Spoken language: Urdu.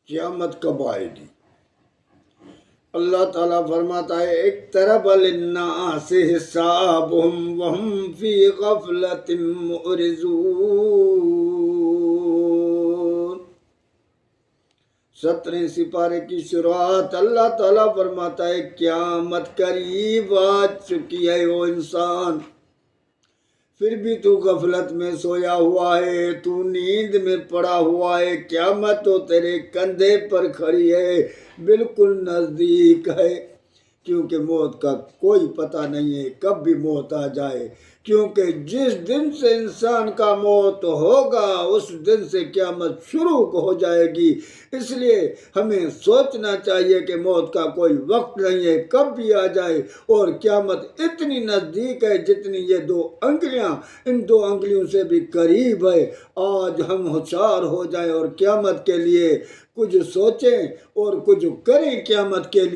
قیامت کب آئے گی؟ اللہ تعالیٰ فرماتا ہے اقترب للناس حسابهم وهم فی غفلۃ معرضون۔ 17 سپارے کی شروعات اللہ تعالیٰ فرماتا ہے قیامت قریب آ چکی ہے وہ انسان، پھر بھی تو غفلت میں سویا ہوا ہے، تو نیند میں پڑا ہوا ہے، قیامت تو تیرے کندھے پر کھڑی ہے، بالکل نزدیک ہے، کیونکہ موت کا کوئی پتہ نہیں ہے کب بھی موت آ جائے، کیونکہ جس دن سے انسان کا موت ہوگا اس دن سے قیامت شروع ہو جائے گی۔ اس لیے ہمیں سوچنا چاہیے کہ موت کا کوئی وقت نہیں ہے، کب بھی آ جائے، اور قیامت اتنی نزدیک ہے جتنی یہ 2 انگلیاں، ان 2 انگلیوں سے بھی قریب ہے۔ آج ہم ہوشیار ہو جائیں اور قیامت کے لیے کچھ سوچیں اور کچھ کریں قیامت کے لیے۔